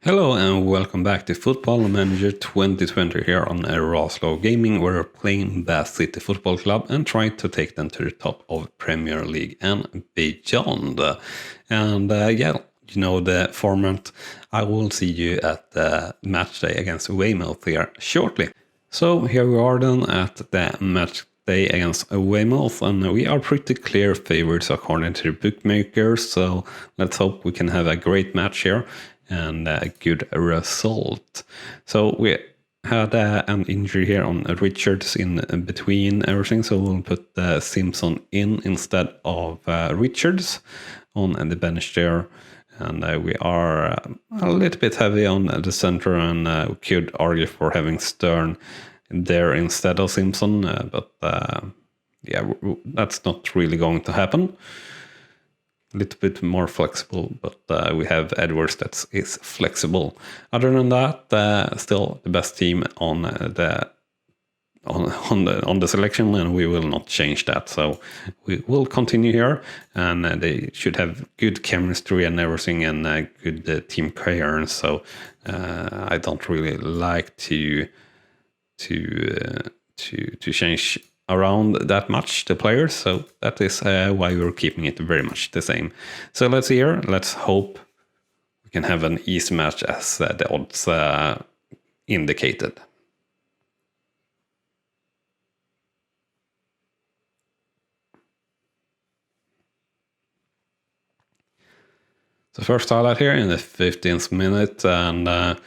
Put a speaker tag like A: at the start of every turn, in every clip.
A: Hello and welcome back to Football Manager 2020 here on Rawslowgaming. We're playing Bath City Football Club and trying to take them to the top of Premier League and beyond. And you know the format. I will see you at the match day against Weymouth here shortly. So here we are then at the match day against Weymouth, and we are pretty clear favorites according to the bookmakers. So let's hope we can have a great match here and a good result. So we had an injury here on Richards in between everything, so we'll put Simpson in instead of Richards on the bench there. And we are a little bit heavy on the center, and we could argue for having Stern there instead of Simpson, but that's not really going to happen. A little bit more flexible, but we have Edwards that is flexible. Other than that, still the best team on the selection, and we will not change that. So we will continue here, and they should have good chemistry and everything, and good team coherence. So I don't really like to change around that much the players, so that is why we're keeping it very much the same. So let's see here. Let's hope we can have an easy match as the odds indicated. So first highlight here in the 15th minute, and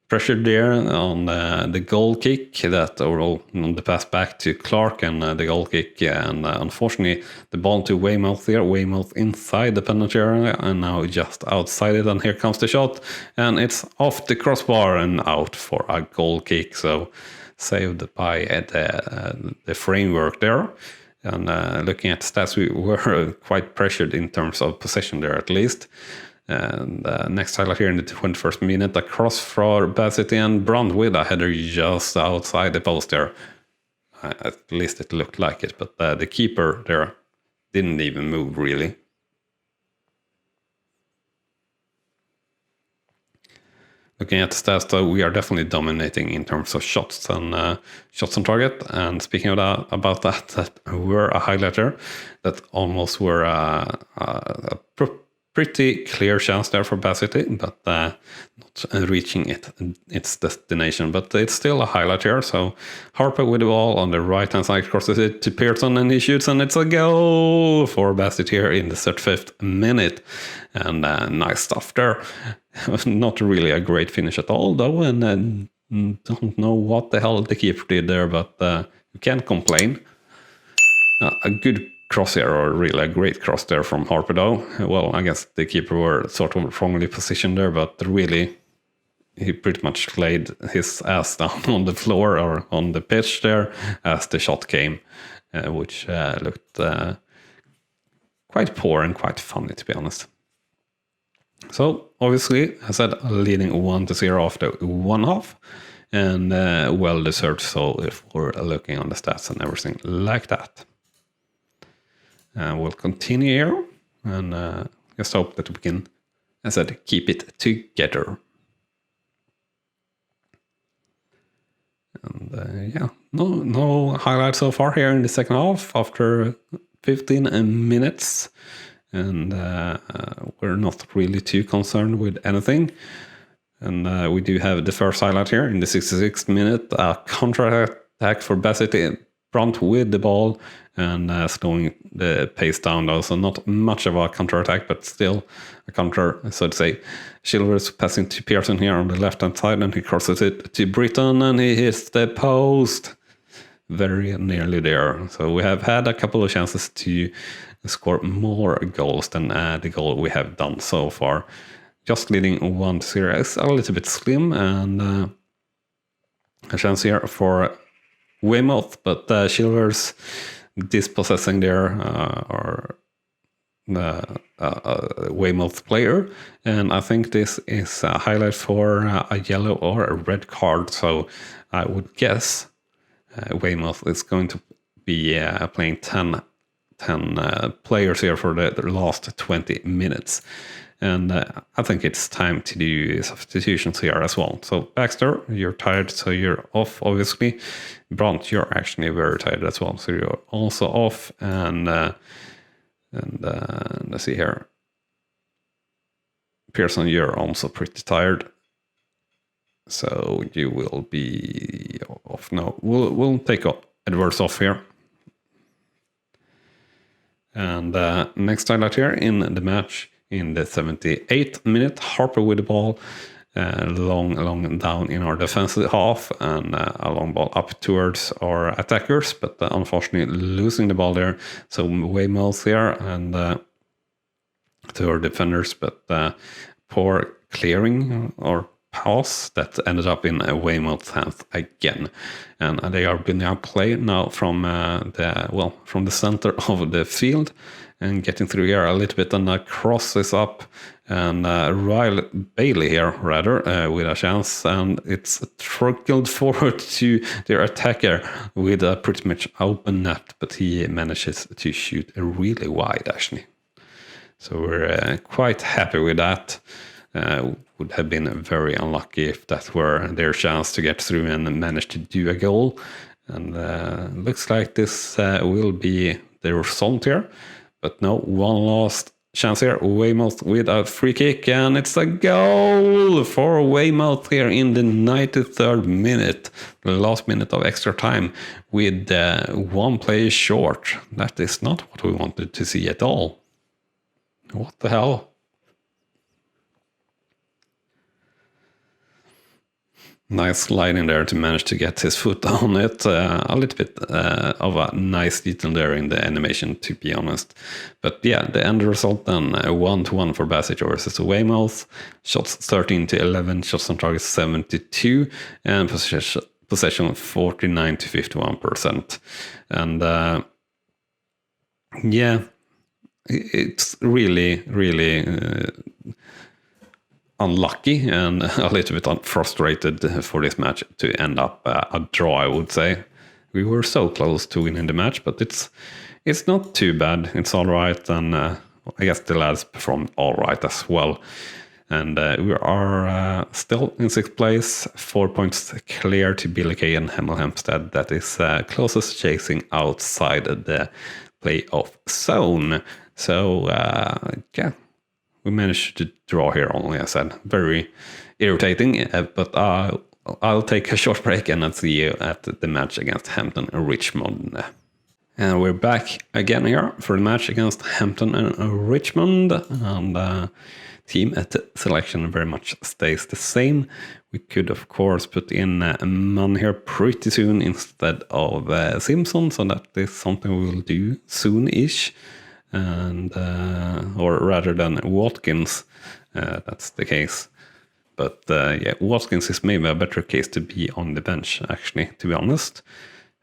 A: pressure there on the goal kick that on the pass back to Clark, and the goal kick, and unfortunately the ball to Weymouth here. Weymouth inside the penalty area and now just outside it, and here comes the shot, and it's off the crossbar and out for a goal kick. So saved by the framework there. And looking at stats, we were quite pressured in terms of possession there at least. And next highlight here in the 21st minute, a cross for Bath City, and Brandt with a header just outside the post there. At least it looked like it, but the keeper there didn't even move really. Looking at the stats, though, we are definitely dominating in terms of shots and shots on target. And speaking of about that were a highlighter that almost were a pretty clear chance there for Bath City, but not reaching its destination. But it's still a highlight here. So Harper with the ball on the right-hand side crosses it to Pearson, and he shoots, and it's a goal for Bath City here in the 35th minute. And nice stuff there. Not really a great finish at all, though, and don't know what the hell the keeper did there, but you can't complain. A good cross here, or really a great cross there from Harper, though. Well, I guess the keeper were sort of wrongly positioned there, but really he pretty much laid his ass down on the floor or on the pitch there as the shot came, which looked quite poor and quite funny, to be honest. So obviously, I said leading 1-0 after 1/2, and well deserved. So if we're looking on the stats and everything like that, we'll continue here, and just hope that we can, as I said, keep it together. And no highlights so far here in the second half after 15 minutes. And we're not really too concerned with anything. And we do have the first highlight here in the 66th minute, a counter-attack for Bath City. Brandt with the ball and slowing the pace down, though. So not much of a counter-attack, but still a counter, so to say. Chilvers passing to Pearson here on the left-hand side, and he crosses it to Britton, and he hits the post. Very nearly there. So we have had a couple of chances to score more goals than the goal we have done so far. Just leading 1-0 is a little bit slim, and a chance here for Weymouth, but Chilvers dispossessing there or Weymouth player, and I think this is a highlight for a yellow or a red card. So I would guess Weymouth is going to be playing 10 players here for the last 20 minutes. And I think it's time to do substitutions here as well. So Baxter, you're tired, so you're off, obviously. Brunt, you're actually very tired as well, so you're also off. And let's see here. Pearson, you're also pretty tired, so you will be off now. We'll take Edwards off here. And next highlight here in the match, in the 78th minute, Harper with the ball, long down in our defensive half, and a long ball up towards our attackers, but unfortunately losing the ball there. So Weymouth here and to our defenders, but poor clearing or pass that ended up in Weymouth's hands again. And they are building up play now from the center of the field and getting through here a little bit, and cross is up, and Bailey here rather with a chance, and it's trickled forward to their attacker with a pretty much open net, but he manages to shoot really wide actually. So we're quite happy with that. Would have been very unlucky if that were their chance to get through and manage to do a goal. And looks like this will be the result here. But no, one last chance here. Weymouth with a free kick, and it's a goal for Weymouth here in the 93rd minute, the last minute of extra time, with one player short. That is not what we wanted to see at all. What the hell? Nice slide in there to manage to get his foot on it. A little bit of a nice detail there in the animation, to be honest. But yeah, the end result then 1-1 for Bassett versus Weymouth. Shots 13-11, shots on target 72, and possession 49-51%. And yeah, it's really unlucky and a little bit frustrated for this match to end up a draw, I would say. We were so close to winning the match, but it's not too bad. It's all right, and I guess the lads performed all right as well. And we are still in 6th place, 4 points clear to Billericay and Hemel Hempstead. That is closest chasing outside the playoff zone. So yeah, we managed to draw here only, I said. Very irritating, but I'll take a short break and I'll see you at the match against Hampton and Richmond. And we're back again here for the match against Hampton and Richmond. And team at selection very much stays the same. We could, of course, put in Mann here pretty soon instead of Simpson, so that is something we will do soon-ish. And or rather than Watkins, that's the case. But yeah, Watkins is maybe a better case to be on the bench, actually, to be honest.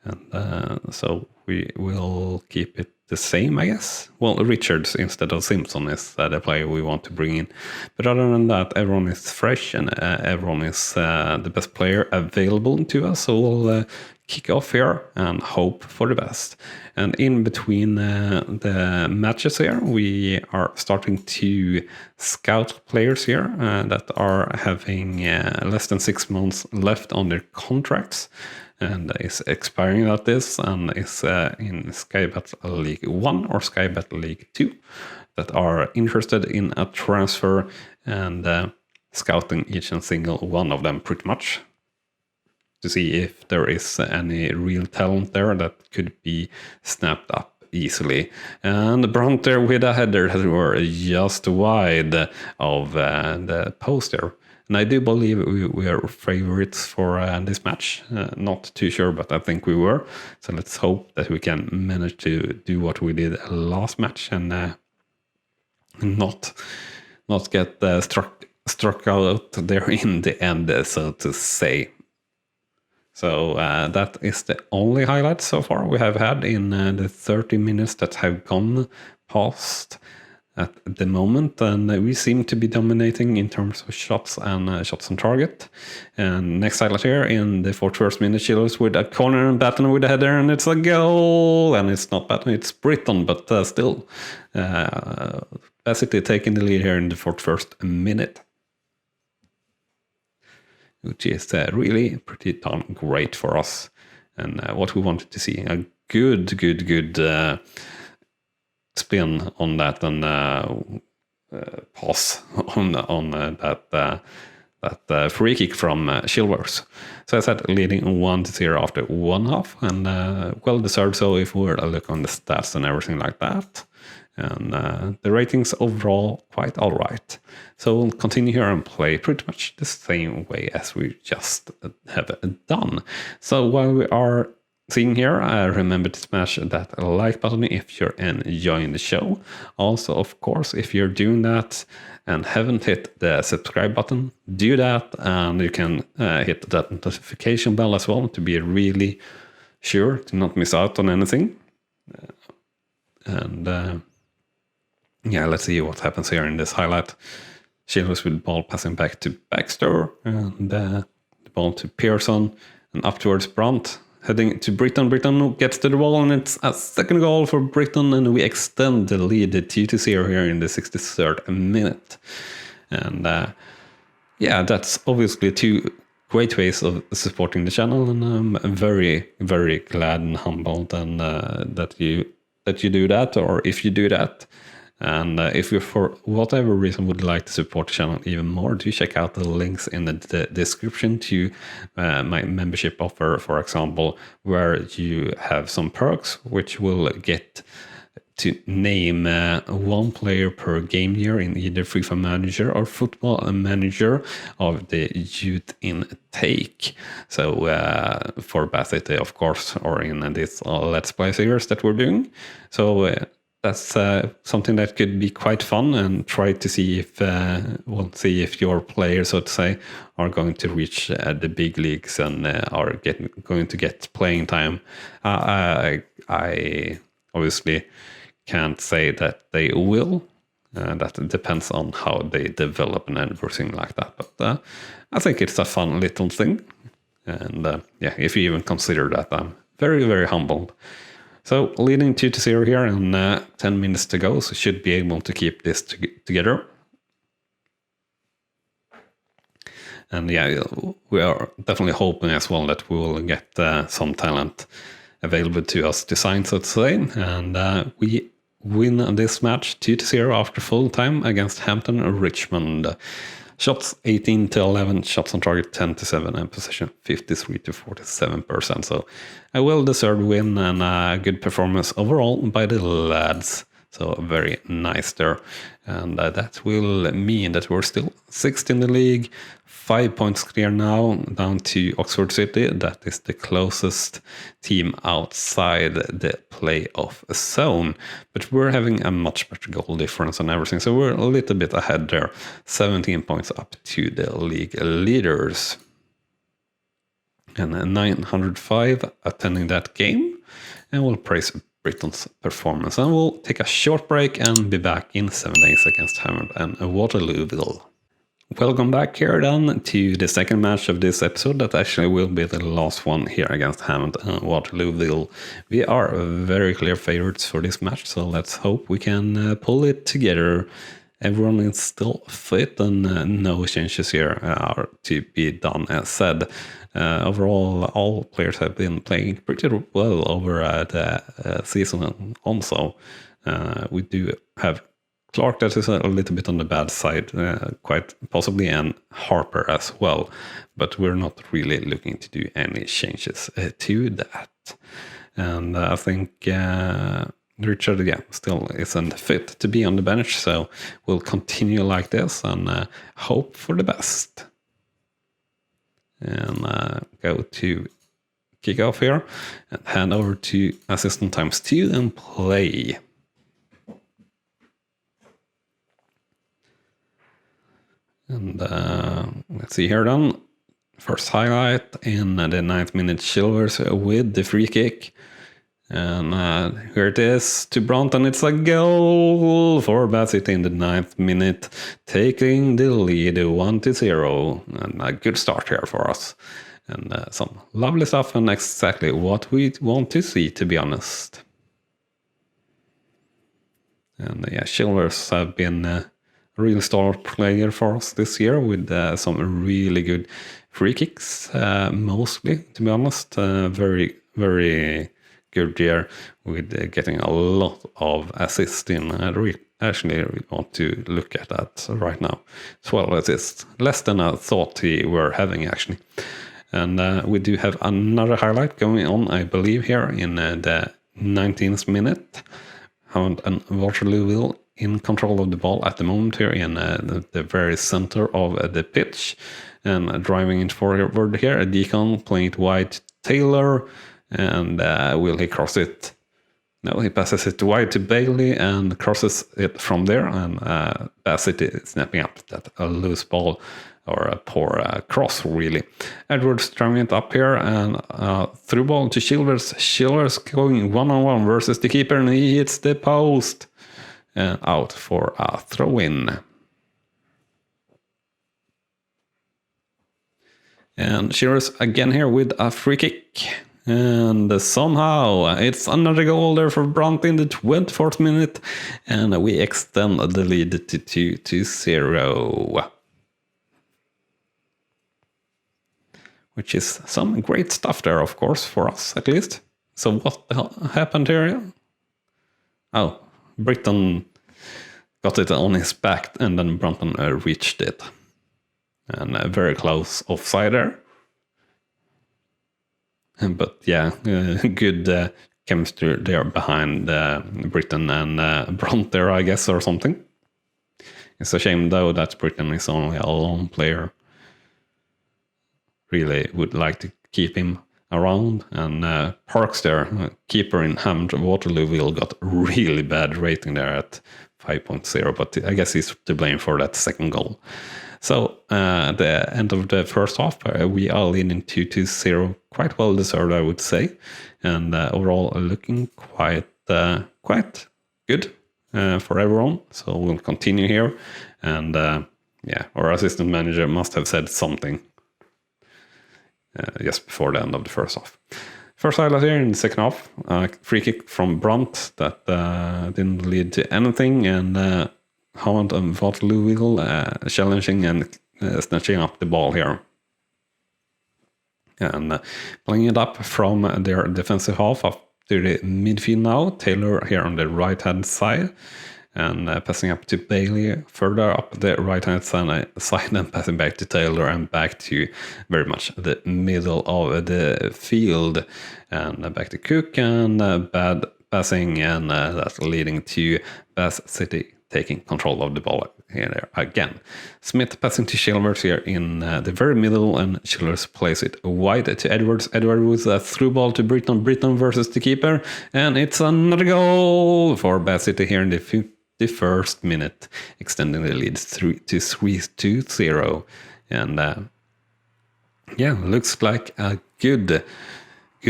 A: And so we will keep it the same, I guess. Well, Richards instead of Simpson is the player we want to bring in. But other than that, everyone is fresh and everyone is the best player available to us. So we'll kick off here and hope for the best. And in between the matches here, we are starting to scout players here that are having less than 6 months left on their contracts and is expiring at this, and is in Sky Battle League 1 or Sky Battle League 2 that are interested in a transfer, and scouting each and single one of them pretty much to see if there is any real talent there that could be snapped up easily. And Brunt there with a header that were just wide of the post there. And I do believe we are favorites for this match. Not too sure, but I think we were. So let's hope that we can manage to do what we did last match and not get struck out there in the end, so to say. So that is the only highlight so far we have had in the 30 minutes that have gone past at the moment, and we seem to be dominating in terms of shots and shots on target. And next highlight here in the 41st minute, Chillers with a corner and Batten with a header, and it's a goal. And it's not Batten, it's Britton, but still Bad City taking the lead here in the 41st minute, which is really pretty darn great for us. And what we wanted to see, a good spin on that, and pass on that free kick from Chilvers. So I said leading 1-0 after 1 half, and well deserved so if we were to look on the stats and everything like that. And the ratings overall quite all right. So we'll continue here and play pretty much the same way as we just have done. So while we are seeing here, remember to smash that like button if you're enjoying the show. Also, of course, if you're doing that and haven't hit the subscribe button, do that, and you can hit that notification bell as well to be really sure to not miss out on anything. Yeah, let's see what happens here in this highlight. Chilvers with ball passing back to Baxter, and the ball to Pearson, and up towards Brandt, heading to Britton. Britton gets to the ball, and it's a second goal for Britton, and we extend the lead 2-0 here in the 63rd minute. And yeah, that's obviously two great ways of supporting the channel, and I'm very, very glad and humbled and that you do that, or if you do that. And if you, for whatever reason, would like to support the channel even more, do check out the links in the description to my membership offer, for example, where you have some perks, which will get to name one player per game year in either FIFA Manager or Football Manager of the youth intake. So for Bad City, of course, or in this Let's Play series that we're doing. So that's something that could be quite fun, and try to see if see if your players, so to say, are going to reach the big leagues and are going to get playing time. I obviously can't say that they will. That depends on how they develop and everything like that. But I think it's a fun little thing, and yeah, if you even consider that, I'm very, very humbled. So leading 2-0 here, and 10 minutes to go, so should be able to keep this together. And yeah, we are definitely hoping as well that we will get some talent available to us to sign, so to say. And we win this match 2-0 after full time against Hampton Richmond. Shots 18-11, shots on target 10-7, and possession 53-47%. So a well-deserved win and a good performance overall by the lads. So very nice there. And that will mean that we're still 6th in the league, 5 points clear now, down to Oxford City. That is the closest team outside the playoff zone. But we're having a much better goal difference and everything. So we're a little bit ahead there. 17 points up to the league leaders. And 905 attending that game. And we'll praise Britain's performance. And we'll take a short break and be back in 7 days against Hammond and Waterlooville. Welcome back here then to the second match of this episode. That actually will be the last one here against Hammond and Waterlooville. We are very clear favorites for this match, so let's hope we can pull it together. Everyone is still fit, and no changes here are to be done as said. Overall, all players have been playing pretty well over the season also. We do have Clark that is a little bit on the bad side, quite possibly, and Harper as well. But we're not really looking to do any changes to that. And I think Richard, yeah, still isn't fit to be on the bench, so we'll continue like this and hope for the best. And go to kickoff here and hand over to assistant ×2 and play. And let's see here then. First highlight in the 9th minute, Chilvers with the free kick. And here it is to Brandt, and it's a goal for Bad City in the 9th minute, taking the lead 1-0. And a good start here for us. And some lovely stuff, and exactly what we want to see, to be honest. And Chilvers have been a real star player for us this year with some really good free kicks, mostly, to be honest. Very, very good year with getting a lot of assists in. Actually want to look at that right now. 12 assists, less than I thought we were having, actually. And we do have another highlight going on, I believe, here in the 19th minute. Hammond and Waterlooville in control of the ball at the moment here in the very center of the pitch. And driving it forward here, a Deacon playing it wide to Taylor. And will he cross it? No, he passes it wide to Bailey and crosses it from there. And Bassett is snapping up that a loose ball or a poor cross, really. Edwards driving it up here and through ball to Chilvers. Chilvers going one-on-one versus the keeper and he hits the post. And out for a throw-in. And Chilvers again here with a free kick. And somehow it's another goal there for Brunt in the 24th minute. And we extend the lead to 2-0. Which is some great stuff there, of course, for us at least. So what the hell happened here? Oh, Britton got it on his back and then Brunton reached it. And very close offside there. But yeah, good chemistry there behind Britton and Brunt there, I guess, or something. It's a shame, though, that Britton is only a lone player. Really would like to keep him around. And Parks there, keeper in Hammond Waterlooville, got really bad rating there at 5.0. But I guess he's to blame for that second goal. So at the end of the first half, we are leading 2-0, quite well deserved, I would say, and overall looking quite good for everyone. So we'll continue here, and our assistant manager must have said something just before the end of the first half. First highlight here in the second half, free kick from Brunt that didn't lead to anything, and Hammond and Waterlooville challenging and snatching up the ball here. And playing it up from their defensive half up to the midfield now. Taylor here on the right-hand side. And passing up to Bailey further up the right-hand side and passing back to Taylor and back to very much the middle of the field. And back to Cook and bad passing and that's leading to Bass City taking control of the ball here again. Smith passing to Chilvers here in the very middle, and Chilvers plays it wide to Edwards. Edwards with a through ball to Britton. Britton versus the keeper, and it's another goal for Bad City here in the 51st minute, extending the lead to 3-0. And looks like a good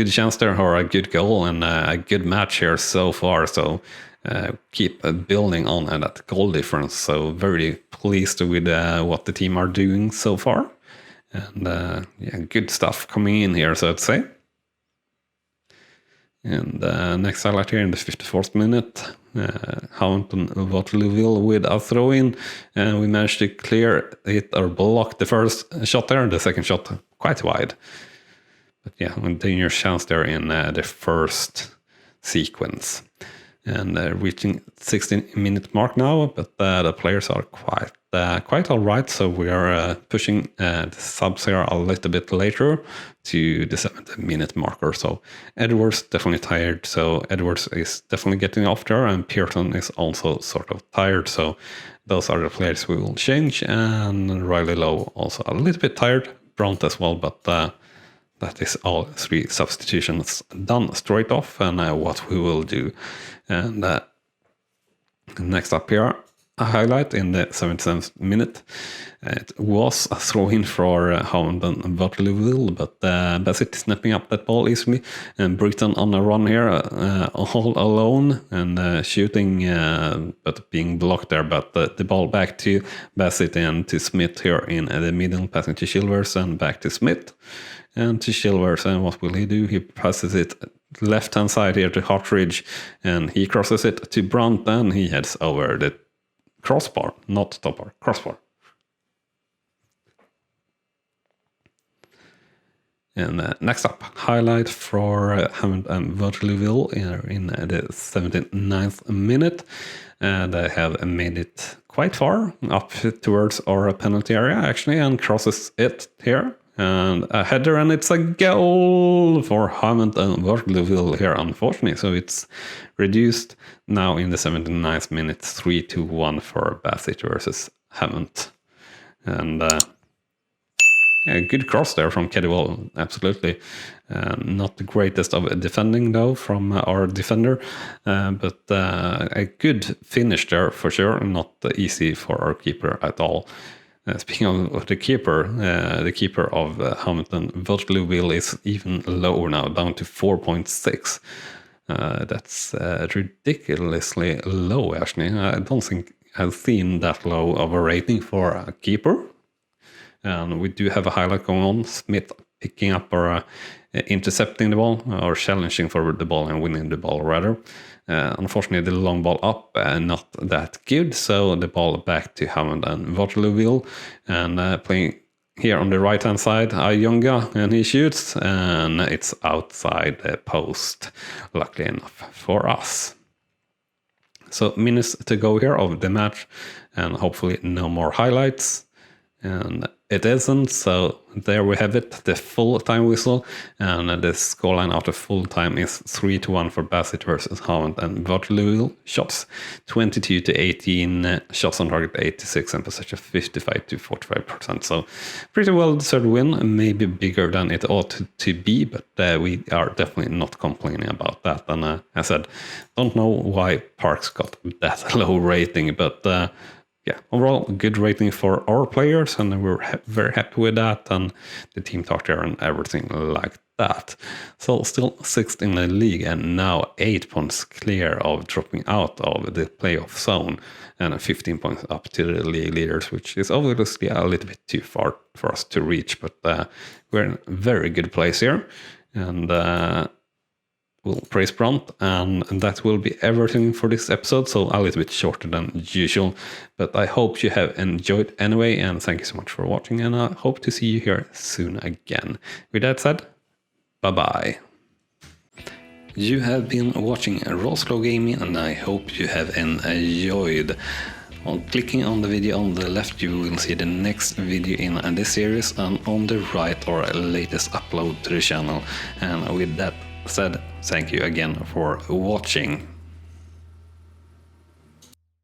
A: chance there, or a good goal, and a good match here so far. So keep building on that goal difference. So very pleased with what the team are doing so far. And good stuff coming in here, so I'd say. And next highlight here in the 54th minute, Hammond and Waterlooville with a throw-in. And we managed to clear it or block the first shot there. The second shot quite wide. But yeah, a dangerous chance there in the first sequence. And reaching 16-minute mark now, but the players are quite all right. So we are pushing the subs here a little bit later to the 70-minute marker. So Edwards definitely tired. So Edwards is definitely getting off there, and Pearson is also sort of tired. So those are the players we will change. And Riley Lowe also a little bit tired. Brunt as well, but that is all three substitutions done straight off, and what we will do. And next up here, a highlight in the 77th minute. It was a throw-in for Hound and Waterlooville, but Bassett snapping up that ball easily, and Britton on a run here, all alone, and shooting, but being blocked there, but the ball back to Bassett and to Smith here in the middle, passing to Chilvers and back to Smith, and to Chilvers, and what will he do? He passes it left-hand side here to Hartridge, and he crosses it to Brunt, and he heads over the crossbar, not top bar, crossbar. And next up, highlight for Hammond and Waterlooville in the 79th minute. They have made it quite far up towards our penalty area, actually, and crosses it here. And a header, and it's a goal for Hammond and Waterlooville here, unfortunately. So it's reduced now in the 79th minute, 3-1 for Bassett versus Hammond. And a good cross there from Kedwell, absolutely. Not the greatest of defending, though, from our defender. But a good finish there, for sure. Not easy for our keeper at all. Speaking of the keeper of Hamilton, Waterlooville is even lower now, down to 4.6. That's ridiculously low, actually. I don't think I've seen that low of a rating for a keeper. And we do have a highlight going on. Smith picking up or intercepting the ball, or challenging for the ball and winning the ball, rather. Unfortunately, the long ball up, not that good. So the ball back to Hammond and Waterlooville. And playing here on the right-hand side, Ayonga, and he shoots. And it's outside the post, luckily enough for us. So minutes to go here of the match. And hopefully no more highlights. And it isn't, so there we have it, the full time whistle, and the scoreline after full time is 3-1 for Bassett versus Hammond and Waterlooville. Shots 22-18, shots on target 86, and possession 55-45%. So pretty well deserved win, maybe bigger than it ought to be, but we are definitely not complaining about that. And as I said, don't know why Parks got that low rating, but yeah, overall, good rating for our players, and we're very happy with that, and the team talk there and everything like that. So still 6th in the league, and now 8 points clear of dropping out of the playoff zone, and 15 points up to the league leaders, which is obviously a little bit too far for us to reach, but we're in a very good place here, and we'll praise Brunt, and that will be everything for this episode, so a little bit shorter than usual, but I hope you have enjoyed anyway, and thank you so much for watching, and I hope to see you here soon again. With that said, bye-bye. You have been watching Rawslowgaming, and I hope you have enjoyed. On clicking on the video on the left, you will see the next video in this series, and on the right, our latest upload to the channel. And with that said, thank you again for watching.